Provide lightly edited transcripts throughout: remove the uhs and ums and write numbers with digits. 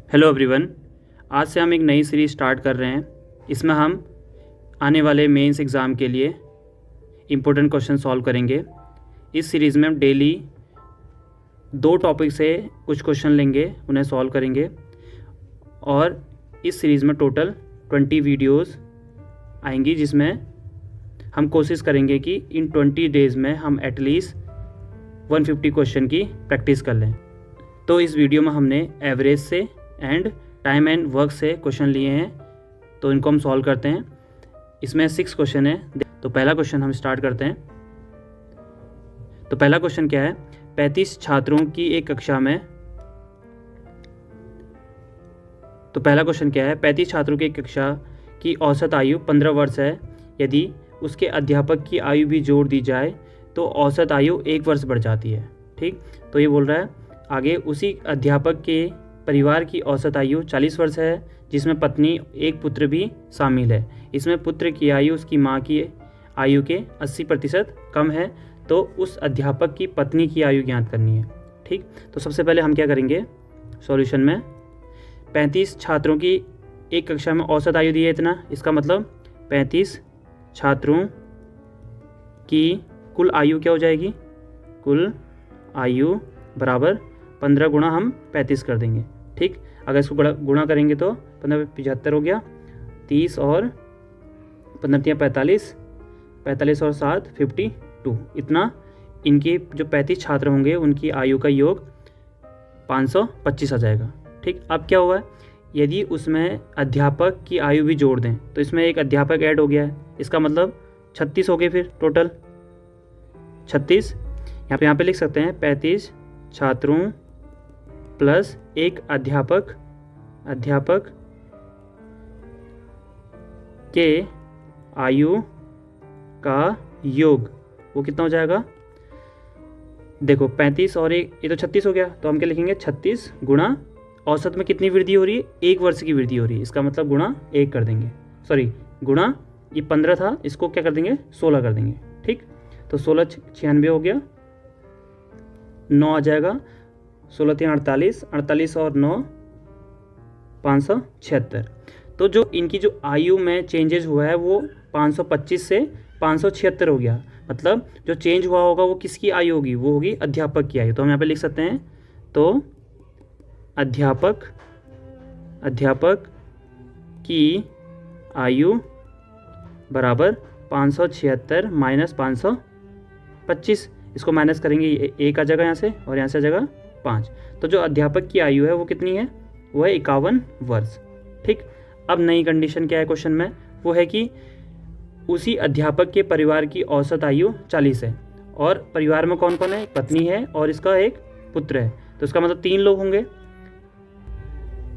Hello everyone. आज से हम एक नई सीरीज़ स्टार्ट कर रहे हैं। इसमें हम आने वाले मेंस एग्ज़ाम के लिए इम्पोर्टेंट क्वेश्चन सॉल्व करेंगे। इस सीरीज़ में हम डेली 2 टॉपिक से कुछ क्वेश्चन लेंगे, उन्हें सॉल्व करेंगे और इस सीरीज़ में टोटल 20 वीडियोस आएंगी, जिसमें हम कोशिश करेंगे कि इन 20 डेज़ में हम एटलीस्ट 150 क्वेश्चन की प्रैक्टिस कर लें। तो इस वीडियो में हमने एवरेज से एंड टाइम एंड वर्क से क्वेश्चन लिए हैं, तो इनको हम सॉल्व करते हैं। इसमें 6 क्वेश्चन है। तो पहला क्वेश्चन हम स्टार्ट करते हैं। तो पहला क्वेश्चन क्या है, 35 छात्रों की एक कक्षा में। तो पहला क्वेश्चन क्या है, 35 छात्रों की एक कक्षा की औसत आयु 15 वर्ष है। यदि उसके अध्यापक की आयु भी जोड़ दी जाए तो औसत आयु 1 वर्ष बढ़ जाती है। ठीक, तो ये बोल रहा है आगे, उसी अध्यापक के परिवार की औसत आयु 40 वर्ष है, जिसमें पत्नी एक पुत्र भी शामिल है। इसमें पुत्र की आयु उसकी माँ की आयु के 80% कम है, तो उस अध्यापक की पत्नी की आयु ज्ञात करनी है। ठीक, तो सबसे पहले हम क्या करेंगे, सॉल्यूशन में 35 छात्रों की एक कक्षा में औसत आयु दी है इतना, इसका मतलब 35 छात्रों की कुल आयु क्या हो जाएगी, कुल आयु बराबर 15 गुणा हम 35 कर देंगे। ठीक, अगर इसको गुणा करेंगे तो 15 75 हो गया, 30 और 15 45, 45 और 7 52, इतना इनके जो 35 छात्र होंगे उनकी आयु का योग 525 आ जाएगा। ठीक, अब क्या हुआ है, यदि उसमें अध्यापक की आयु भी जोड़ दें तो इसमें एक अध्यापक ऐड हो गया है, इसका मतलब 36 हो गए, फिर टोटल 36। यहाँ पे लिख सकते हैं 35 छात्रों प्लस एक अध्यापक के आयु का योग, वो कितना हो जाएगा, देखो 35 और एक, ये तो 36 हो गया, तो हम क्या लिखेंगे 36 गुणा औसत में कितनी वृद्धि हो रही है, 1 वर्ष की वृद्धि हो रही है, इसका मतलब गुणा 1 कर देंगे, सॉरी गुणा, ये 15 था, इसको क्या कर देंगे 16 कर देंगे। ठीक, तो 16 96 हो गया, 9 आ जाएगा, 16 3 48, 48 और 9 576। तो जो इनकी जो आयु में चेंजेस हुआ है वो 525 से 576 हो गया, मतलब जो चेंज हुआ होगा वो किसकी आयु होगी, वो होगी अध्यापक की आयु। तो हम यहाँ पे लिख सकते हैं, तो अध्यापक की आयु बराबर 576 माइनस 525, इसको माइनस करेंगे, एक आ जाएगा यहाँ से और यहाँ से आ जाएगा 5। तो जो अध्यापक की आयु है वो कितनी है, वो है 51 वर्ष। ठीक, अब नई कंडीशन क्या है क्वेश्चन में, वो है कि उसी अध्यापक के परिवार की औसत आयु 40 है और परिवार में कौन कौन है, पत्नी है और इसका एक पुत्र है, तो इसका मतलब 3 लोग होंगे।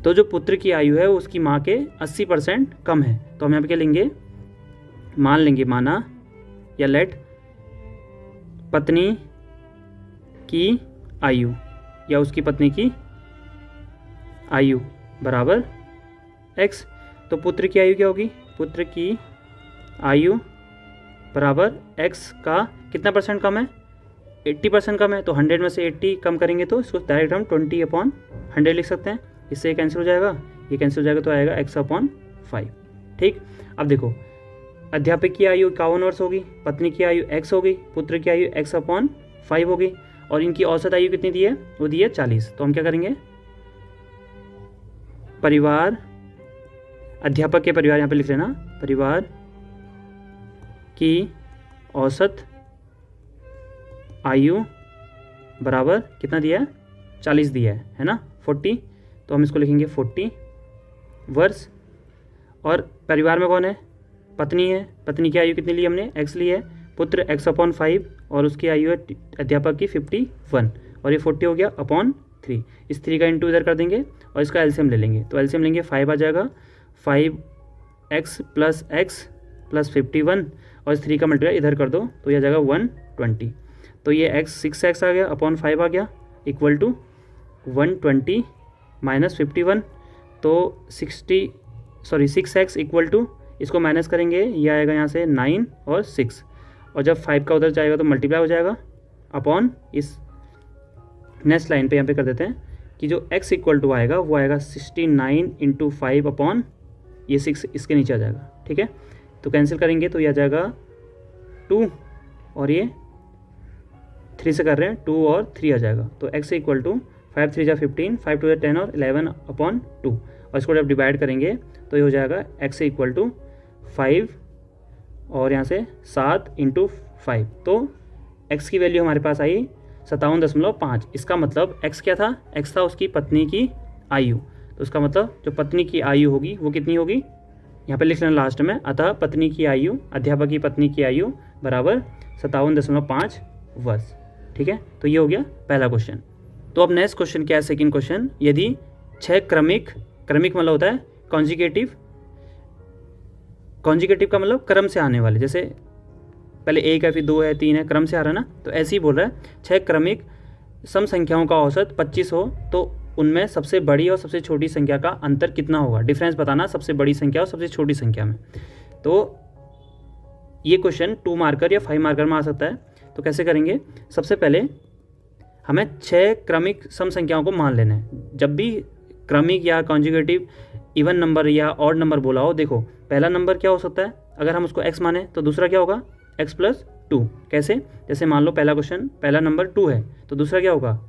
तो जो पुत्र की आयु है उसकी माँ के 80% कम है, तो हम यहाँ पे क्या लेंगे, मान लेंगे, माना या लेट पत्नी की आयु या उसकी पत्नी की आयु बराबर x। तो पुत्र की आयु क्या होगी, पुत्र की आयु बराबर x का कितना परसेंट कम है, 80% कम है, तो 100 में से 80 कम करेंगे तो इसको डायरेक्ट हम 20/100 लिख सकते हैं। इससे ये कैंसिल हो जाएगा, ये कैंसिल हो जाएगा, तो आएगा x/5। ठीक, अब देखो अध्यापक की आयु 51 वर्ष होगी, पत्नी की आयु x होगी, पुत्र की आयु x/5 होगी और इनकी औसत आयु कितनी दी है, वो दी है 40। तो हम क्या करेंगे, परिवार, अध्यापक के परिवार यहाँ पे लिख लेना, परिवार की औसत आयु बराबर कितना दिया है, 40 दिया है ना, 40। तो हम इसको लिखेंगे 40 वर्ष। और परिवार में कौन है, पत्नी है, पत्नी की आयु कितनी ली हमने, x ली है, पुत्र x/5 और उसकी आयु है अध्यापक की 51 और ये 40 हो गया अपॉन 3। इस 3 का इंटू इधर कर देंगे और इसका एलसीएम ले लेंगे, तो एलसीएम लेंगे 5 आ जाएगा, 5x प्लस 51 और इस 3 का मल्टीप्लाई इधर कर दो तो ये आ जाएगा 120। तो ये 6x आ गया अपॉन 5 आ गया इक्वल टू 120 माइनस 51, तो 6x इक्वल टू, इसको माइनस करेंगे, ये आएगा यहाँ से 9 और 6, और जब 5 का उधर जाएगा तो मल्टीप्लाई हो जाएगा अपॉन इस नेक्स्ट लाइन पे यहाँ पे कर देते हैं कि जो x इक्वल टू आएगा वो आएगा 69 इंटू 5 अपॉन ये 6 इसके नीचे आ जाएगा, ठीक है। तो कैंसिल करेंगे तो ये आ जाएगा 2 और ये 3 से कर रहे हैं, 2 और 3 आ जाएगा। तो x इक्वल टू 5 3 जा 15, 5 2 10 और 11 अपॉन 2, और इसको जब डिवाइड करेंगे तो ये हो जाएगा x इक्वल टू 5 और यहाँ से 7 इंटू 5। तो x की वैल्यू हमारे पास आई 57.5। इसका मतलब x क्या था, x था उसकी पत्नी की आयु। तो उसका मतलब जो पत्नी की आयु होगी वो कितनी होगी, यहाँ पे लिख लेना लास्ट में। अतः पत्नी की आयु, अध्यापक की पत्नी की आयु बराबर 57.5 वर्ष, ठीक है। तो ये हो गया पहला क्वेश्चन। तो अब नेक्स्ट क्वेश्चन क्या है, सेकंड क्वेश्चन। यदि 6 क्रमिक मतलब होता है कॉन्जिगेटिव का मतलब क्रम से आने वाले, जैसे पहले 1 है फिर 2 है 3 है, क्रम से आ रहा है ना, तो ऐसे ही बोल रहा है 6 क्रमिक सम संख्याओं का औसत 25 हो तो उनमें सबसे बड़ी और सबसे छोटी संख्या का अंतर कितना होगा। डिफरेंस बताना सबसे बड़ी संख्या और सबसे छोटी संख्या में। तो ये क्वेश्चन 2 मार्कर या 5 मार्कर में आ सकता है। तो कैसे करेंगे, सबसे पहले हमें 6 क्रमिक सम संख्याओं को मान लेना है। जब भी क्रमिक या कॉन्जुगेटिव इवन नंबर या ऑड नंबर बोला हो, देखो पहला नंबर क्या हो सकता है, अगर हम उसको x माने तो दूसरा क्या होगा x प्लस 2। कैसे, जैसे मान लो पहला क्वेश्चन, पहला नंबर 2 है तो दूसरा क्या होगा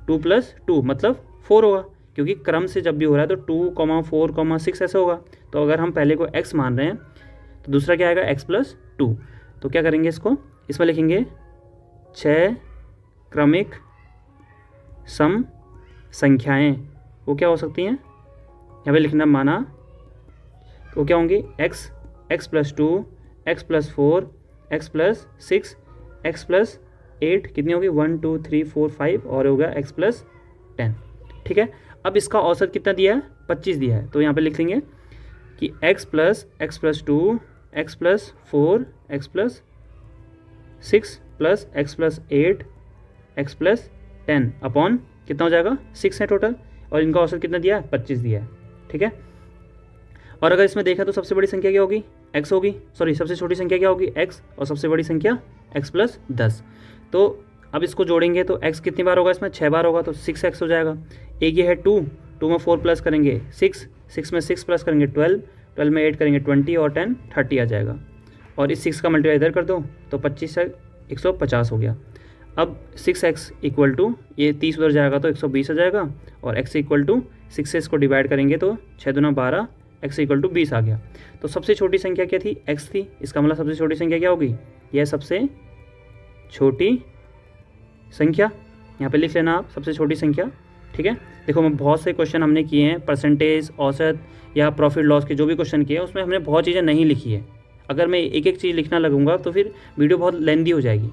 2 प्लस 2 मतलब 4 होगा, क्योंकि क्रम से जब भी हो रहा है तो 2, 4, 6 ऐसे होगा। तो अगर हम पहले को x मान रहे हैं तो दूसरा क्या आएगा x प्लस 2। तो क्या करेंगे, इसमें लिखेंगे 6 क्रमिक सम संख्याएं, वो क्या हो सकती हैं, यहाँ पे लिखना माना, तो क्या होंगी x plus 2, x plus 4, x plus 6, x plus 8, कितनी होगी 1 2 3 4 5 और हो गया x प्लस 10, ठीक है। अब इसका औसत कितना दिया है, 25 दिया है। तो यहाँ पे लिख लेंगे कि x plus 2, x plus 4, x plus 6 plus x plus 8, x plus 10 upon कितना हो जाएगा 6 है टोटल, और इनका औसत कितना दिया है 25 दिया है, ठीक है। और अगर इसमें देखा तो सबसे बड़ी संख्या क्या होगी x होगी, सॉरी सबसे छोटी संख्या क्या होगी x, और सबसे बड़ी संख्या x प्लस 10। तो अब इसको जोड़ेंगे तो x कितनी बार होगा, इसमें 6 बार होगा तो 6x हो जाएगा। एक ये है 2 में 4 प्लस करेंगे 6 में 6 प्लस करेंगे 12 में 8 करेंगे 20 और 10 30 आ जाएगा। और इस 6 का मल्टीप्लाई इधर कर दो तो 25 से 150 हो गया। अब 6x इक्वल टू ये 30 उधर जाएगा तो 120 आ जाएगा, और x इक्वल टू 6 से इसको डिवाइड करेंगे तो 6 दूना 12, x इक्वल टू 20 आ गया। तो सबसे छोटी संख्या क्या थी, x थी। इसका मतलब सबसे छोटी संख्या क्या होगी, यह सबसे छोटी संख्या, यहाँ पे लिख लेना आप सबसे छोटी संख्या, ठीक है। देखो मैं बहुत से क्वेश्चन हमने किए हैं, परसेंटेज, औसत या प्रॉफिट लॉस के जो भी क्वेश्चन किए हैं उसमें हमने बहुत चीज़ें नहीं लिखी है। अगर मैं एक एक चीज़ लिखना लगूंगा तो फिर वीडियो बहुत लेंदी हो जाएगी,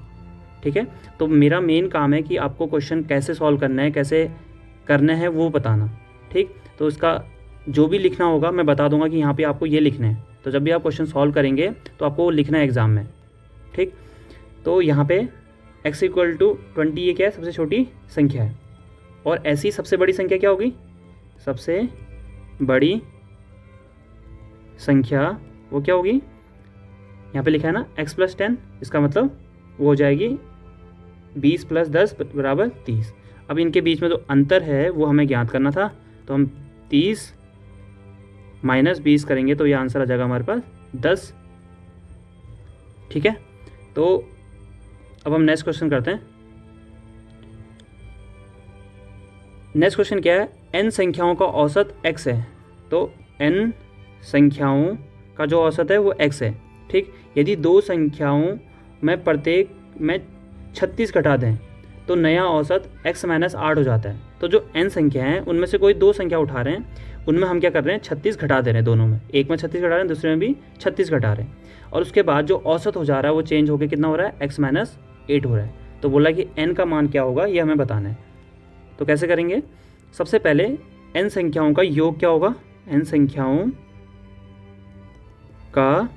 ठीक है। तो मेरा मेन काम है कि आपको क्वेश्चन कैसे सॉल्व करना है, कैसे करना है वो बताना, ठीक। तो इसका जो भी लिखना होगा मैं बता दूंगा कि यहाँ पे आपको ये लिखना है। तो जब भी आप क्वेश्चन सॉल्व करेंगे तो आपको वो लिखना है एग्ज़ाम में, ठीक। तो यहाँ पे x इक्वल टू 20 ये क्या है, सबसे छोटी संख्या है। और ऐसी सबसे बड़ी संख्या क्या होगी, सबसे बड़ी संख्या वो क्या होगी, यहाँ पे लिखा है ना x प्लस 10, इसका मतलब वो हो जाएगी 20 प्लस 10 बराबर 30। अब इनके बीच में जो अंतर है वो हमें ज्ञात करना था, तो हम 30 माइनस 20 करेंगे तो ये आंसर आ जाएगा हमारे पास 10, ठीक है। तो अब हम नेक्स्ट क्वेश्चन करते हैं। नेक्स्ट क्वेश्चन क्या है, n संख्याओं का औसत x है। तो n संख्याओं का जो औसत है वो x है, ठीक। यदि 2 संख्याओं में प्रत्येक में 36 घटा दें तो नया औसत x माइनस 8 हो जाता है। तो जो n संख्या हैं उनमें से कोई 2 संख्या उठा रहे हैं, उनमें हम क्या कर रहे हैं 36 घटा दे रहे हैं, दोनों में, एक में 36 घटा रहे हैं दूसरे में भी 36 घटा रहे हैं, और उसके बाद जो औसत हो जा रहा है वो चेंज होकर कितना हो रहा है x माइनस 8 हो रहा है। तो बोला कि n का मान क्या होगा ये हमें बताना है। तो कैसे करेंगे, सबसे पहले n संख्याओं का योग क्या होगा, n संख्याओं का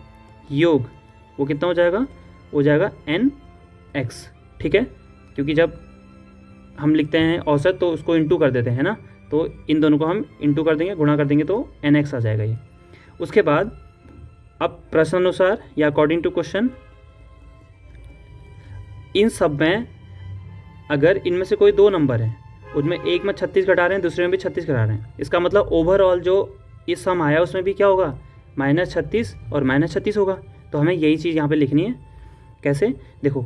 योग वो कितना हो जाएगा, हो जाएगा nx, ठीक है। क्योंकि जब हम लिखते हैं औसत तो उसको इंटू कर देते हैं ना, तो इन दोनों को हम इंटू कर देंगे, गुणा कर देंगे तो nx आ जाएगा ये। उसके बाद अब प्रश्नानुसार या अकॉर्डिंग टू क्वेश्चन, इन सब में अगर इनमें से कोई 2 नंबर है उसमें एक में 36 घटा रहे हैं, दूसरे में भी 36 घटा रहे हैं। इसका मतलब ओवरऑल जो इस सम आया उसमें भी क्या होगा, -36 और -36 होगा। तो हमें यही चीज़ यहाँ पे लिखनी है। कैसे, देखो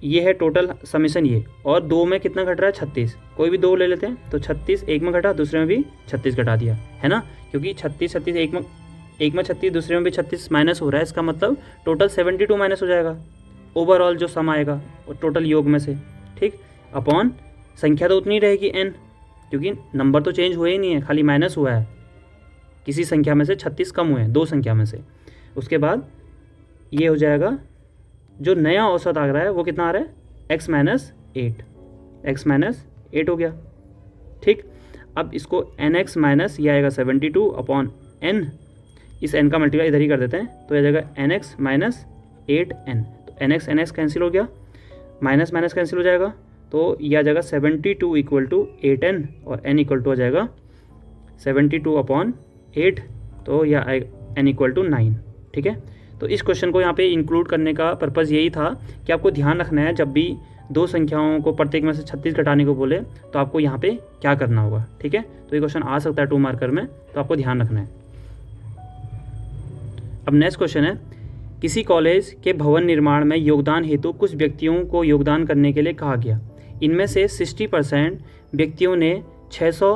ये है टोटल समीशन ये, और दो में कितना घट रहा है, 36। कोई भी दो ले लेते हैं तो 36 एक में घटा, दूसरे में भी 36 घटा दिया, है ना, क्योंकि 36 एक में 36, दूसरे में भी 36 माइनस हो रहा है। इसका मतलब टोटल 72 माइनस हो जाएगा ओवरऑल जो सम आएगा टोटल योग में से, ठीक, अपॉन संख्या तो उतनी रहेगी n, क्योंकि नंबर तो चेंज हुए ही नहीं है, खाली माइनस हुआ है, किसी संख्या में से 36 कम हुए हैं, दो संख्या में से। उसके बाद ये हो जाएगा, जो नया औसत आ रहा है वो कितना आ रहा है, x माइनस 8 हो गया, ठीक। अब इसको nx माइनस ये आएगा 72 अपॉन n, इस n का मल्टीप्लाई इधर ही कर देते हैं, तो यह जाएगा nx माइनस 8n। तो nx कैंसिल हो गया, माइनस माइनस कैंसिल हो जाएगा, तो यह आ जाएगा 72 इक्वल टू 8n, और n इक्वल टू आ जाएगा 72 अपॉन 8, तो यह आएगा n इक्वल टू 9, ठीक है। तो इस क्वेश्चन को यहाँ पे इंक्लूड करने का पर्पज़ यही था कि आपको ध्यान रखना है, जब भी दो संख्याओं को प्रत्येक में से 36 घटाने को बोले तो आपको यहाँ पे क्या करना होगा, ठीक है। तो ये क्वेश्चन आ सकता है 2 मार्कर में, तो आपको ध्यान रखना है। अब नेक्स्ट क्वेश्चन है, किसी कॉलेज के भवन निर्माण में योगदान हेतु कुछ व्यक्तियों को योगदान करने के लिए कहा गया। इनमें से 60% व्यक्तियों ने 600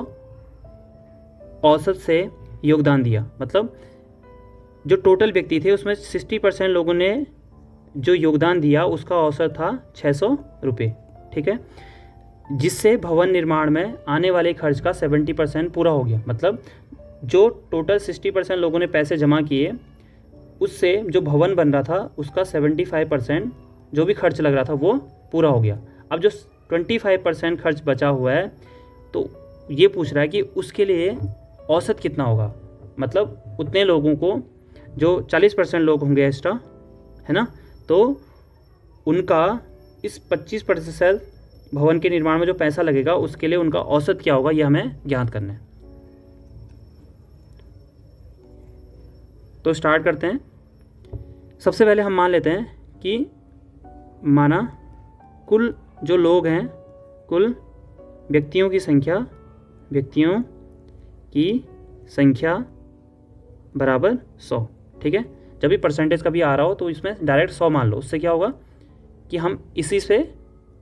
औसत से योगदान दिया। मतलब जो टोटल व्यक्ति थे उसमें 60% लोगों ने जो योगदान दिया उसका औसत था 600 रुपये, ठीक है, जिससे भवन निर्माण में आने वाले खर्च का 70% पूरा हो गया। मतलब जो टोटल 60% लोगों ने पैसे जमा किए, उससे जो भवन बन रहा था उसका 75% जो भी खर्च लग रहा था वो पूरा हो गया। अब जो 25% खर्च बचा हुआ है, तो ये पूछ रहा है कि उसके लिए औसत कितना होगा। मतलब उतने लोगों को, जो 40% लोग होंगे एक्स्ट्रा, है ना, तो उनका इस 25% भवन के निर्माण में जो पैसा लगेगा उसके लिए उनका औसत क्या होगा, यह हमें ज्ञात करना है। तो स्टार्ट करते हैं। सबसे पहले हम मान लेते हैं कि माना कुल जो लोग हैं, कुल व्यक्तियों की संख्या बराबर 100, ठीक है। जब भी परसेंटेज का भी आ रहा हो तो इसमें डायरेक्ट 100 मान लो। उससे क्या होगा कि हम इसी से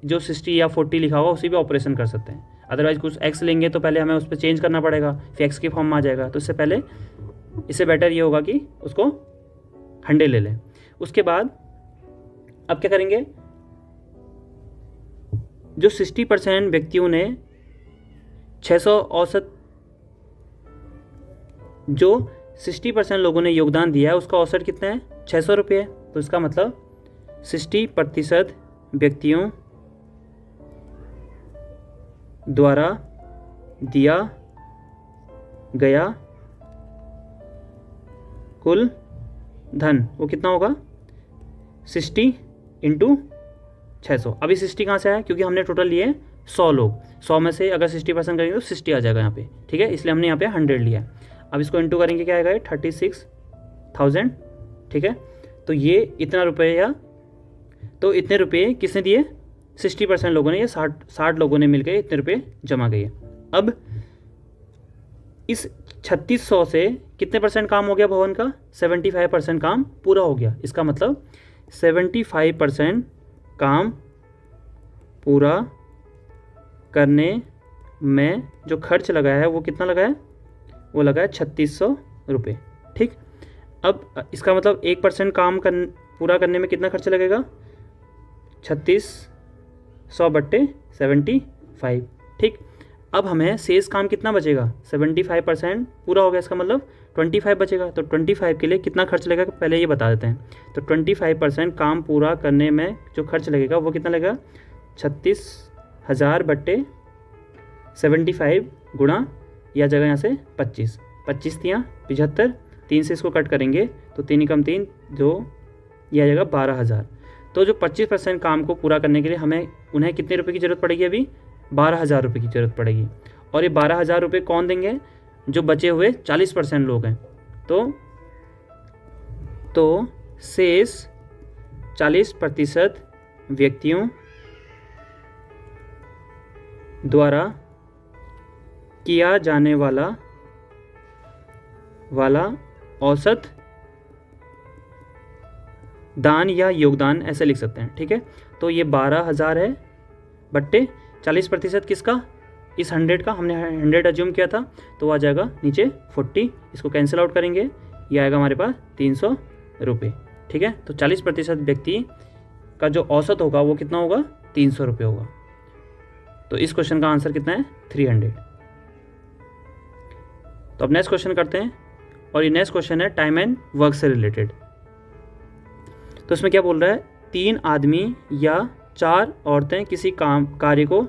जो 60 या 40 लिखा होगा उसी पे ऑपरेशन कर सकते हैं। अदरवाइज कुछ x लेंगे तो पहले हमें उस पर चेंज करना पड़ेगा, फिर x के फॉर्म में आ जाएगा। तो इससे बेटर ये होगा कि उसको 100 ले लें। उसके बाद अब क्या करेंगे, जो 60% व्यक्तियों ने 600 औसत, जो 60% लोगों ने योगदान दिया है उसका औसत कितना है, 600 रुपये है। तो इसका मतलब 60% व्यक्तियों द्वारा दिया गया कुल धन वो कितना होगा, 60 × 600। अभी 60 कहाँ से आया, क्योंकि हमने टोटल लिए 100 लोग, 100 में से अगर 60% करेंगे तो 60 आ जाएगा यहाँ पे, ठीक है, इसलिए हमने यहाँ पे 100 लिया है। अब इसको इंटू करेंगे, क्या आएगा, 36,000, ठीक है। तो ये इतना रुपया, तो इतने रुपये किसने दिए, 60% लोगों ने, ये 60 लोगों ने मिलकर इतने रुपये जमा किए। अब इस 3600 से कितने % काम हो गया भवन का, 75% काम पूरा हो गया। इसका मतलब 75% काम पूरा करने में जो खर्च लगाया है वो कितना लगा है, वो लगा है 3600 रुपये, ठीक। अब इसका मतलब 1% काम पूरा करने में कितना खर्च लगेगा, 3600 बट्टे 75, ठीक। अब हमें शेष काम कितना बचेगा, 75% पूरा हो गया, इसका मतलब 25 बचेगा। तो 25 के लिए कितना खर्च लगेगा पहले ये बता देते हैं। तो 25% काम पूरा करने में जो खर्च लगेगा वो कितना लगेगा, 36,000 बट्टे 75 गुणा या जगह यहाँ से 25 तियाँ 75, 3 से इसको कट करेंगे तो 3 × 3 जो ये आ जाएगा 12,000। तो जो 25% काम को पूरा करने के लिए हमें उन्हें कितने रुपए की ज़रूरत पड़ेगी, अभी 12,000 रुपये की ज़रूरत पड़ेगी। और ये 12,000 रुपये कौन देंगे, जो बचे हुए 40% लोग हैं। तो शेष 40% व्यक्तियों द्वारा किया जाने वाला औसत दान या योगदान ऐसे लिख सकते हैं। ठीक है, तो ये 12,000 है बट्टे 40% किसका, इस 100 का, हमने 100 अज्यूम किया था, तो आ जाएगा नीचे 40, इसको कैंसिल आउट करेंगे, ये आएगा हमारे पास 300 रुपये। ठीक है, तो 40% व्यक्ति का जो औसत होगा वो कितना होगा, 300 रुपये होगा। तो इस क्वेश्चन का आंसर कितना है, 300। तो अब नेक्स्ट क्वेश्चन करते हैं, और ये नेक्स्ट क्वेश्चन है टाइम एंड वर्क से रिलेटेड। तो इसमें क्या बोल रहा है, 3 आदमी या 4 औरतें किसी कार्य को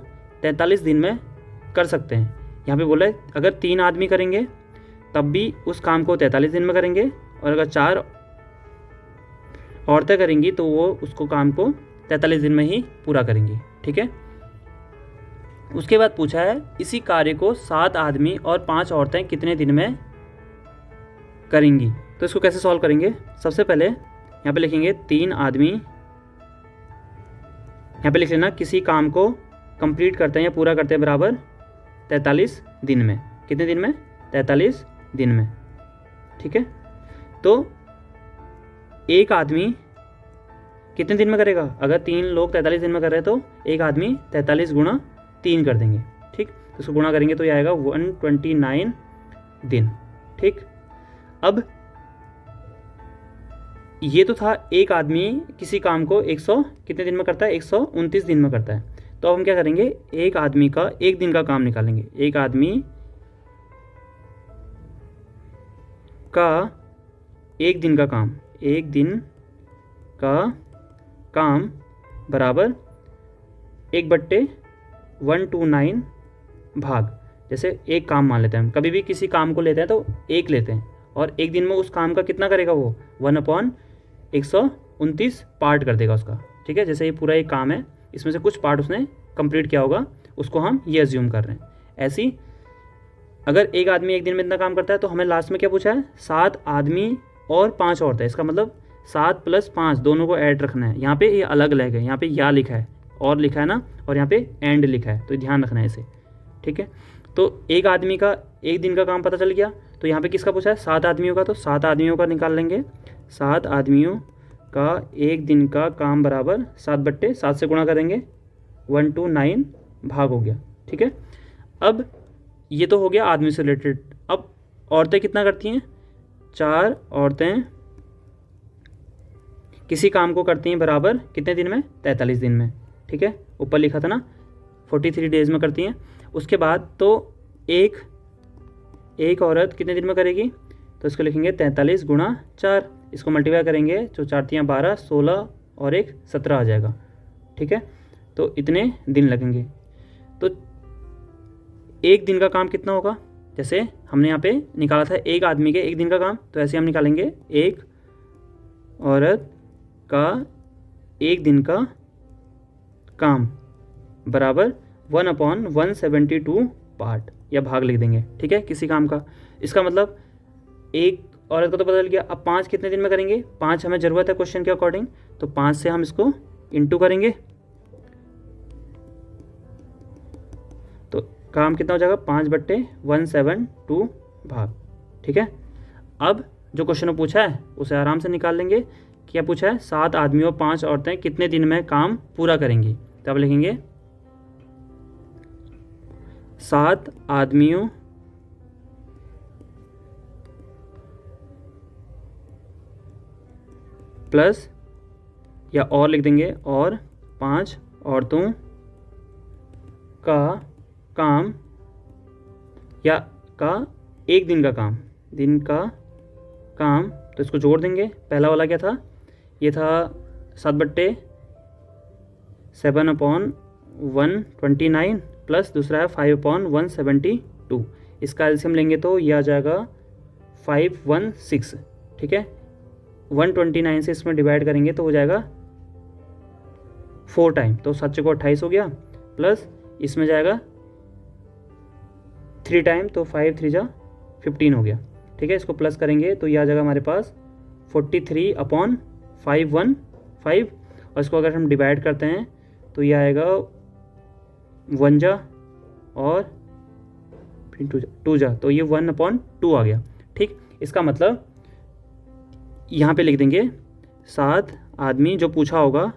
43 दिन में कर सकते हैं। यहाँ पे बोला है अगर 3 आदमी करेंगे तब भी उस काम को 43 दिन में करेंगे, और अगर 4 औरतें करेंगी तो वो उसको काम को 43 दिन में ही पूरा करेंगी। ठीक है, उसके बाद पूछा है इसी कार्य को 7 आदमी और 5 औरतें कितने दिन में करेंगी। तो इसको कैसे सॉल्व करेंगे, सबसे पहले यहाँ पे लिखेंगे 3 आदमी, यहाँ पे लिख लेना किसी काम को कंप्लीट करते हैं या पूरा करते हैं बराबर 43 दिन में। कितने दिन में, 43 दिन में। ठीक है, तो एक आदमी कितने दिन में करेगा, अगर 3 लोग 43 दिन में कर रहे हैं तो एक आदमी 43 गुणा 3 कर देंगे। ठीक, तो इसको गुणा करेंगे तो ये आएगा 129 दिन। ठीक, अब ये तो था एक आदमी किसी काम को 100 कितने दिन में करता है, 129 दिन में करता है। तो अब हम क्या करेंगे, एक आदमी का एक दिन का काम निकालेंगे। एक आदमी का एक दिन का काम, एक दिन का काम बराबर 1/129 भाग, जैसे एक काम मान लेते हैं हम, कभी भी किसी काम को लेते हैं तो एक लेते हैं, और एक दिन में उस काम का कितना करेगा वो 1/129 पार्ट कर देगा उसका। ठीक है, जैसे ये पूरा एक काम है, इसमें से कुछ पार्ट उसने कंप्लीट किया होगा, उसको हम ये अज्यूम कर रहे हैं। ऐसी अगर एक आदमी एक दिन में इतना काम करता है तो हमें लास्ट में क्या पूछा है, 7 आदमी और 5 औरतें, इसका मतलब 7 + 5 दोनों को ऐड रखना है। यहाँ पे ये अलग अलग है, यहाँ पे या लिखा है और लिखा है ना, और यहाँ पे एंड लिखा है, तो ध्यान रखना है इसे। ठीक है, तो एक आदमी का एक दिन का काम पता चल गया, तो यहाँ पे किसका पूछा है, 7 आदमियों का, तो 7 आदमियों का निकाल लेंगे। 7 आदमियों का एक दिन का काम बराबर 7/7 से गुणा करेंगे, 129 भाग हो गया। ठीक है, अब ये तो हो गया आदमी से रिलेटेड। अब औरतें कितना करती हैं, 4 औरतें किसी काम को करती हैं बराबर कितने दिन में, 43 दिन में। ठीक है, ऊपर लिखा था ना 43 डेज में करती हैं। उसके बाद तो एक औरत कितने दिन में करेगी, तो इसको लिखेंगे 43 गुणा 4, इसको मल्टीप्लाई करेंगे तो 4 × 12 16 और 1 17 आ जाएगा। ठीक है, तो इतने दिन लगेंगे। तो एक दिन का काम कितना होगा, जैसे हमने यहाँ पे निकाला था एक आदमी के एक दिन का काम, तो ऐसे हम निकालेंगे एक औरत का एक दिन का काम बराबर 1/172 पार्ट, या भाग लिख देंगे। ठीक है, किसी काम का, इसका मतलब एक औरत का तो पता चल गया। अब 5 कितने दिन में करेंगे, 5 हमें ज़रूरत है क्वेश्चन के अकॉर्डिंग, तो 5 से हम इसको इंटू करेंगे, तो काम कितना हो जाएगा 5/172 भाग। ठीक है, अब जो क्वेश्चन में पूछा है उसे आराम से निकाल लेंगे। क्या पूछा है, 7 आदमी और 5 औरतें कितने दिन में काम पूरा करेंगी, तो अब लिखेंगे 7 आदमियों प्लस, या और लिख देंगे, और 5 औरतों का काम, या का एक दिन का काम, दिन का काम, तो इसको जोड़ देंगे। पहला वाला क्या था, ये था 7/7/129 प्लस दूसरा है 5/172, इसका एलसीएम लेंगे तो ये आ जाएगा 516। ठीक है, 129 से इसमें डिवाइड करेंगे तो हो जाएगा 4 टाइम, तो 7 को 28 हो गया, प्लस इसमें जाएगा 3 टाइम, तो 5 3 जा 15 हो गया। ठीक है, इसको प्लस करेंगे तो ये आ जाएगा हमारे पास 43/515, और इसको अगर हम डिवाइड करते हैं तो ये आएगा 1 जा और फिर टू जा, तो ये 1/2 आ गया। ठीक, इसका मतलब यहाँ पे लिख देंगे 7 आदमी, जो पूछा होगा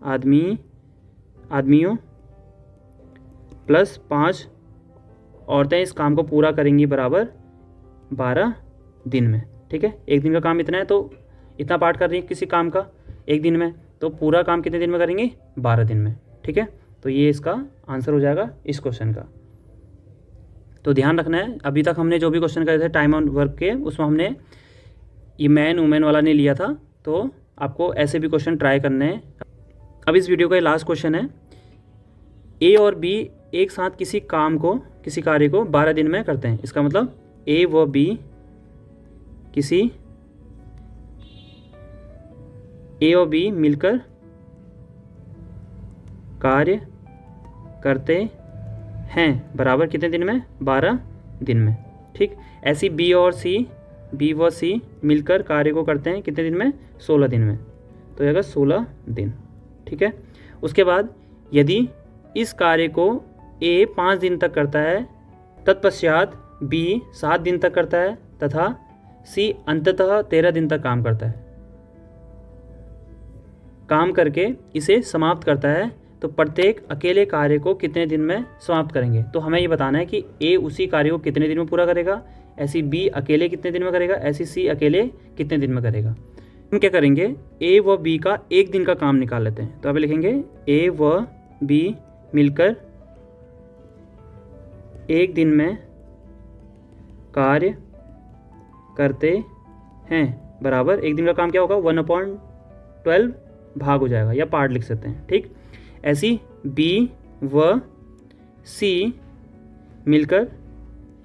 आदमियों प्लस 5 औरतें इस काम को पूरा करेंगी बराबर 12 दिन में। ठीक है, एक दिन का काम इतना है तो इतना पार्ट कर रही है किसी काम का एक दिन में, तो पूरा काम कितने दिन में करेंगे? 12 दिन में। ठीक है, तो ये इसका आंसर हो जाएगा इस क्वेश्चन का। तो ध्यान रखना है, अभी तक हमने जो भी क्वेश्चन करे थे टाइम ऑन वर्क के, उसमें हमने ये मैन वुमेन वाला नहीं लिया था, तो आपको ऐसे भी क्वेश्चन ट्राई करने हैं। अब इस वीडियो का लास्ट क्वेश्चन है, ए और बी एक साथ किसी कार्य को 12 दिन में करते हैं। इसका मतलब ए व बी मिलकर कार्य करते हैं बराबर कितने दिन में? 12 दिन में। ठीक, ऐसी बी व सी मिलकर कार्य को करते हैं कितने दिन में? 16 दिन में, तो ये 16 दिन। ठीक है, उसके बाद यदि इस कार्य को ए 5 दिन तक करता है, तत्पश्चात बी 7 दिन तक करता है तथा सी अंततः 13 दिन तक काम करता है, काम करके इसे समाप्त करता है, तो प्रत्येक अकेले कार्य को कितने दिन में समाप्त करेंगे? तो हमें ये बताना है कि ए उसी कार्य को कितने दिन में पूरा करेगा, ऐसी बी अकेले कितने दिन में करेगा, ऐसी सी अकेले कितने दिन में करेगा। हम क्या करेंगे, ए व बी का एक दिन का काम निकाल लेते हैं। तो अब लिखेंगे ए व बी मिलकर एक दिन में कार्य करते हैं बराबर, एक दिन का काम क्या होगा? 1/12 भाग हो जाएगा, या पार्ट लिख सकते हैं। ठीक, ऐसी बी व सी मिलकर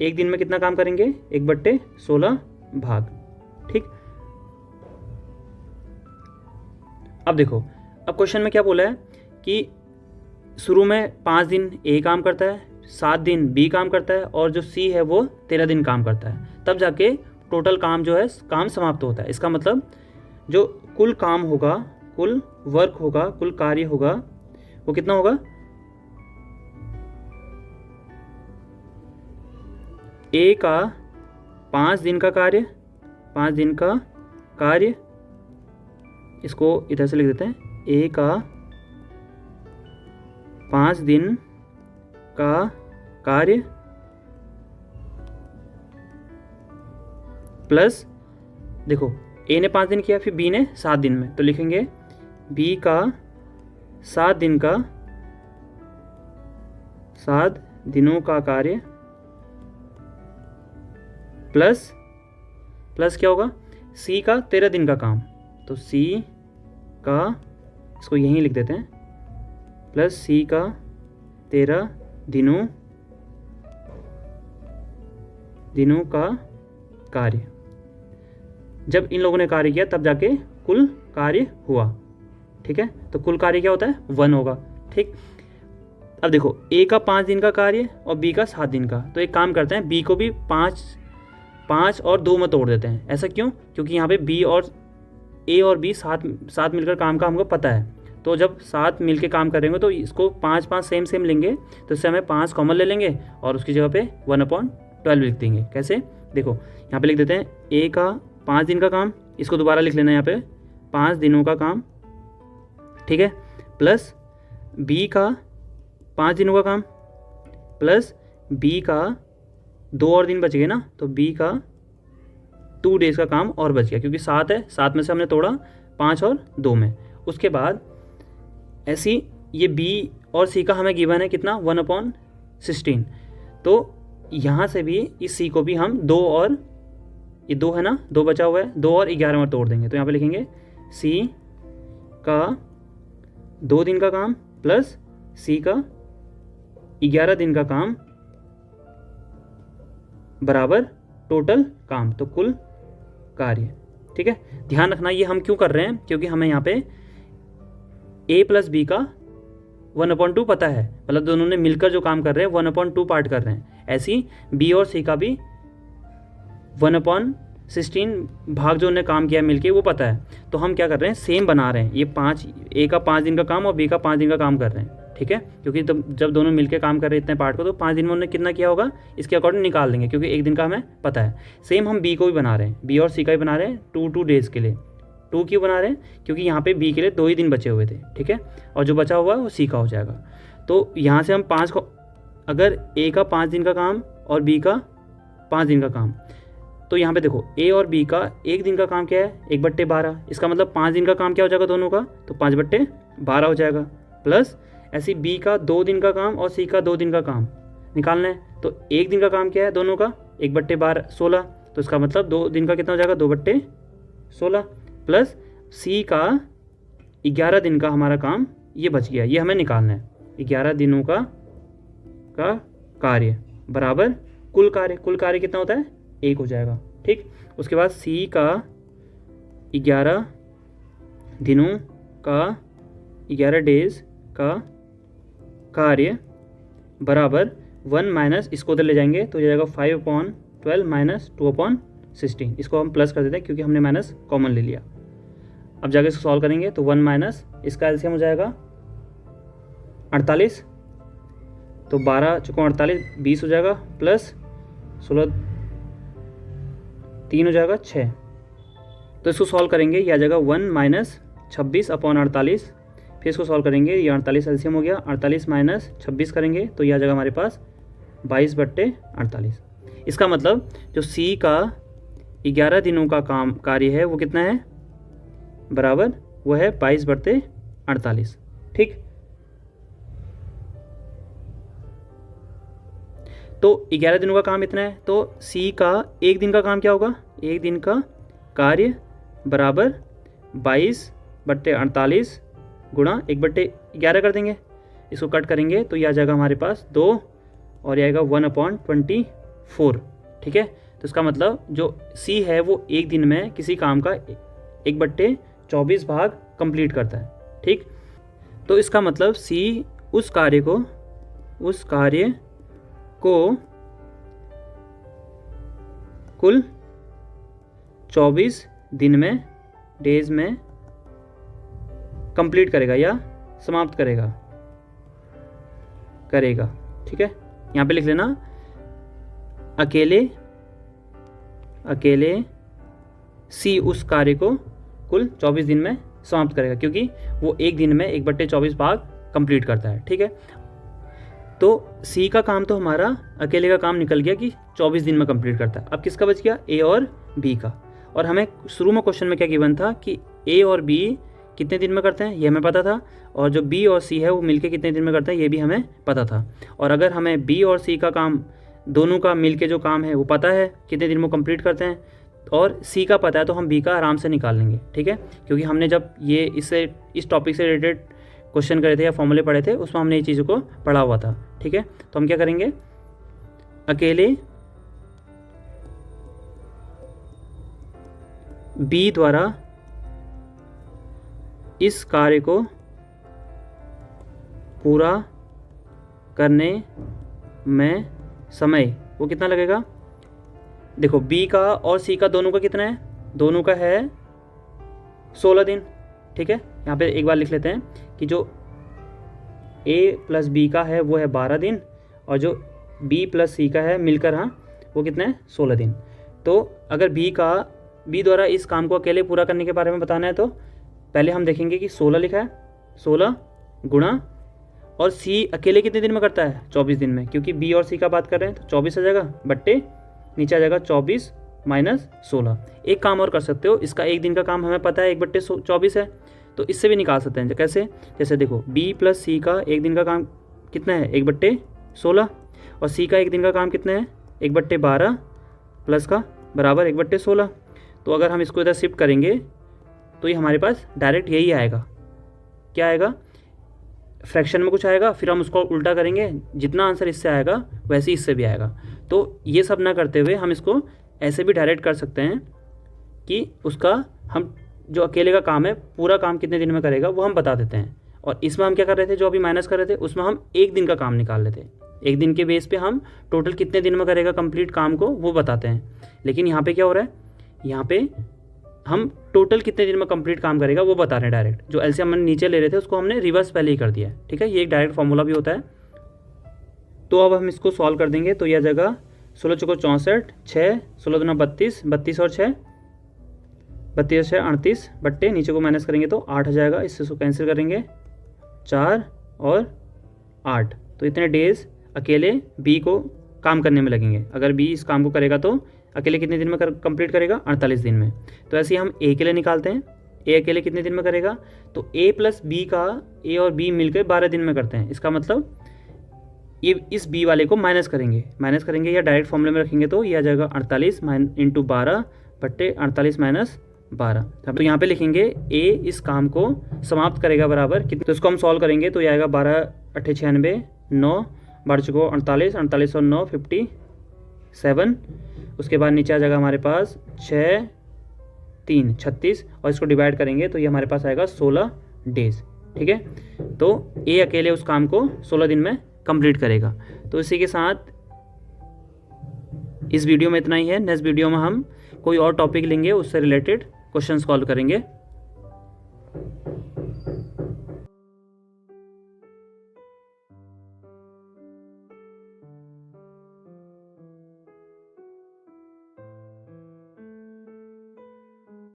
एक दिन में कितना काम करेंगे? 1/16 भाग। ठीक, अब देखो, अब क्वेश्चन में क्या बोला है कि शुरू में 5 दिन ए काम करता है, 7 दिन बी काम करता है, और जो सी है वो 13 दिन काम करता है, तब जाके टोटल काम जो है काम समाप्त होता है। इसका मतलब जो कुल काम होगा, कुल वर्क होगा, कुल कार्य होगा, वो कितना होगा? ए का 5 दिन का कार्य, 5 दिन का कार्य, इसको इधर से लिख देते हैं, ए का 5 दिन का कार्य प्लस, देखो ए ने 5 दिन किया, फिर बी ने 7 दिन में, तो लिखेंगे बी का 7 दिनों का कार्य प्लस क्या होगा? सी का 13 दिन का काम, तो सी का, इसको यहीं लिख देते हैं, प्लस सी का 13 दिनों का कार्य। जब इन लोगों ने कार्य किया तब जाके कुल कार्य हुआ। ठीक है, तो कुल कार्य क्या होता है? 1 होगा। ठीक, अब देखो ए का 5 दिन का कार्य और बी का 7 दिन का, तो एक काम करते हैं, बी को भी 5 और 2 में तोड़ देते हैं। ऐसा क्यों? क्योंकि यहाँ पे बी और ए और बी साथ मिलकर काम का हमको पता है, तो जब 7 मिलकर काम करेंगे तो इसको 5 सेम लेंगे, तो इससे हमें 5 कॉमन ले लेंगे और उसकी जगह पे 1/12 लिख देंगे। कैसे? देखो यहाँ पे लिख देते हैं ए का 5 दिन का काम, इसको दोबारा लिख लेना है यहाँ पे 5 दिनों का काम। ठीक है, प्लस बी का 5 दिनों का काम प्लस बी का 2 और दिन बच गए ना, तो बी का 2 डेज का काम और बच गया, क्योंकि 7 है, 7 में से हमने तोड़ा 5 और 2 में। उसके बाद ऐसी ये बी और सी का हमें गिवन है कितना? 1/16, तो यहाँ से भी इस सी को भी हम 2 और ये 2 है ना, 2 बचा हुआ है, 2 और 11 में तोड़ देंगे, तो यहाँ पे लिखेंगे सी का 2 दिन का काम प्लस सी का 11 दिन का काम बराबर टोटल काम, तो कुल कार्य। ठीक है, ध्यान रखना ये हम क्यों कर रहे हैं, क्योंकि हमें यहाँ पे a प्लस बी का 1/2 पता है, मतलब दोनों ने मिलकर जो काम कर रहे हैं 1/2 पार्ट कर रहे हैं। ऐसी बी और सी का भी 1/16 भाग जो उन्होंने काम किया मिलके वो पता है, तो हम क्या कर रहे हैं, सेम बना रहे हैं। ये 5 ए का 5 दिन का काम और बी का 5 दिन का काम कर रहे हैं। ठीक है, क्योंकि जब दोनों मिलकर काम कर रहे हैं इतने पार्ट को, तो 5 दिन में उन्होंने कितना किया होगा इसके अकॉर्डिंग निकाल देंगे, क्योंकि एक दिन का हमें पता है। सेम हम बी को भी बना रहे हैं, बी और सी का भी बना रहे हैं 2 डेज़ के लिए। 2 क्यों बना रहे हैं? क्योंकि यहाँ पे बी के लिए 2 ही दिन बचे हुए थे, ठीक है, और जो बचा हुआ है वो सी का हो जाएगा। तो यहाँ से हम 5 को, अगर ए का 5 दिन का काम और बी का 5 दिन का काम, तो यहाँ पे देखो ए और बी का 1 दिन का काम क्या है? 1/12। इसका मतलब 5 दिन का काम क्या हो जाएगा दोनों का? तो 5/12 हो जाएगा। प्लस ऐसे बी का 2 दिन का काम और सी का 2 दिन का काम निकालना है, तो 1 दिन का काम क्या है दोनों का? 1/12 16। तो इसका मतलब 2 दिन का कितना हो जाएगा? 2/16। प्लस सी का 11 दिन का हमारा काम ये बच गया, ये हमें निकालना है। 11 दिनों का कार्य बराबर कुल कार्य कितना होता है? 1 हो जाएगा, ठीक। उसके बाद सी का 11 दिनों का 11 डेज का कार्य बराबर 1 माइनस, इसको उधर ले जाएंगे तो हो जाएगा 5/12 माइनस 2/16। इसको हम प्लस कर देते हैं क्योंकि हमने माइनस कॉमन ले लिया। अब जाके इसको सॉल्व करेंगे तो 1 माइनस इसका एलसीएम हो जाएगा 48, तो 12 चुका 48 20 हो जाएगा, प्लस 16 3 हो जाएगा 6। तो इसको सॉल्व करेंगे, ये आ जाएगा 1 माइनस 26/48। फिर इसको सॉल्व करेंगे, ये 48 एलसीएम हो गया, 48 माइनस 26 करेंगे तो ये आ जाएगा हमारे पास 22/48। इसका मतलब जो सी का 11 दिनों का कार्य है वो कितना है? बराबर वो है 22/48, ठीक। तो 11 दिनों का काम इतना है, तो सी का 1 दिन का काम क्या होगा? 1 दिन का कार्य बराबर 22/48 गुणा 1/11 कर देंगे। इसको कट करेंगे तो ये आ जाएगा हमारे पास 2 और ये आएगा 1/24, ठीक है। तो इसका मतलब जो सी है वो 1 दिन में किसी काम का 1/24 भाग कंप्लीट करता है, ठीक। तो इसका मतलब सी उस कार्य को कुल 24 दिन में, डेज में कंप्लीट करेगा या समाप्त करेगा, ठीक है। यहाँ पे लिख लेना अकेले सी उस कार्य को कुल 24 दिन में समाप्त करेगा, क्योंकि वो 1 दिन में 1/24 भाग कंप्लीट करता है, ठीक है। तो सी का काम तो हमारा अकेले का काम निकल गया कि 24 दिन में कंप्लीट करता है। अब किसका बच गया? ए और बी का। और हमें शुरू में क्वेश्चन में क्या गिवन था कि ए और बी कितने दिन में करते हैं, ये हमें पता था, और जो बी और सी है वो मिलके कितने दिन में करते हैं ये भी हमें पता था। और अगर हमें बी और सी का काम दोनों का मिलके जो काम है वो पता है कितने दिन में कंप्लीट करते हैं, और सी का पता है, तो हम बी का आराम से निकाल लेंगे, ठीक है। क्योंकि हमने जब ये इस टॉपिक से रिलेटेड क्वेश्चन करे थे या फॉर्मूले पढ़े थे उसमें हमने ये चीज़ों को पढ़ा हुआ था, ठीक है। तो हम क्या करेंगे, अकेले बी द्वारा इस कार्य को पूरा करने में समय वो कितना लगेगा? देखो बी का और सी का दोनों का कितना है? दोनों का है 16 दिन, ठीक है। यहाँ पे एक बार लिख लेते हैं कि जो ए प्लस बी का है वो है 12 दिन, और जो बी प्लस सी का है मिलकर, हाँ, वो कितना है? 16 दिन। तो अगर बी द्वारा इस काम को अकेले पूरा करने के बारे में बताना है तो पहले हम देखेंगे कि 16 लिखा है, 16 गुणा, और सी अकेले कितने दिन में करता है? 24 दिन में, क्योंकि बी और सी का बात कर रहे हैं, तो 24 आ जाएगा बट्टे नीचे आ जाएगा 24 माइनस 16। एक काम और कर सकते हो, इसका 1 दिन का काम हमें पता है 1/24 है, तो इससे भी निकाल सकते हैं। कैसे? जैसे देखो बी प्लस सी का 1 दिन का काम कितना है? 1/16, और सी का 1 दिन का काम कितना है? 1/12 प्लस का बराबर 1/16। तो अगर हम इसको इधर शिफ्ट करेंगे तो ये हमारे पास डायरेक्ट यही आएगा। क्या आएगा? फ्रैक्शन में कुछ आएगा, फिर हम उसको उल्टा करेंगे, जितना आंसर इससे आएगा वैसे ही इससे भी आएगा। तो ये सब ना करते हुए हम इसको ऐसे भी डायरेक्ट कर सकते हैं कि उसका हम जो अकेले का काम है पूरा काम कितने दिन में करेगा वो हम बता देते हैं। और इसमें हम क्या कर रहे थे, जो अभी माइनस कर रहे थे उसमें हम 1 दिन का काम निकाल लेते हैं। 1 दिन के बेस पे हम टोटल कितने दिन में करेगा कंप्लीट काम को वो बताते हैं। लेकिन यहाँ पे क्या हो रहा है, यहाँ पे हम टोटल कितने दिन में कंप्लीट काम करेगा वो बता रहे हैं डायरेक्ट। जो एलसीएम हमने नीचे ले रहे थे उसको हमने रिवर्स पहले ही कर दिया है, ठीक है। ये एक डायरेक्ट फॉर्मूला भी होता है। तो अब हम इसको सॉल्व कर देंगे। तो यह जगह 16 चौको 64, 6 16 दूना 32, 32 और 6 32 और 6 38 बट्टे नीचे को माइनस करेंगे तो 8 आ जाएगा। इससे उसको कैंसिल करेंगे 4 और 8। तो इतने डेज अकेले बी को काम करने में लगेंगे। अगर बी इस काम को करेगा तो अकेले कितने दिन में कंप्लीट करेगा? 48 दिन में। तो ऐसे ही हम ए के लिए निकालते हैं। ए अकेले कितने दिन में करेगा? तो ए प्लस बी का ए और बी मिलकर 12 दिन में करते हैं। इसका मतलब ये इस बी वाले को माइनस करेंगे या डायरेक्ट फॉर्मूले में रखेंगे तो ये आ जाएगा 48 इंटू 12 बट्टे 48 माइनस 12। तो यहाँ पे लिखेंगे ए इस काम को समाप्त करेगा बराबर कितने। तो इसको हम सॉल्व करेंगे तो ये आएगा 12 8 96 9 बढ़ चुको 48 48 और 9 57। उसके बाद नीचे आ जाएगा हमारे पास 6 3 36 और इसको डिवाइड करेंगे तो ये हमारे पास आएगा 16 डेज, ठीक है। तो ए अकेले उस काम को 16 दिन में कंप्लीट करेगा। तो इसी के साथ इस वीडियो में इतना ही है। नेक्स्ट वीडियो में हम कोई और टॉपिक लेंगे, उससे रिलेटेड क्वेश्चन सॉल्व करेंगे।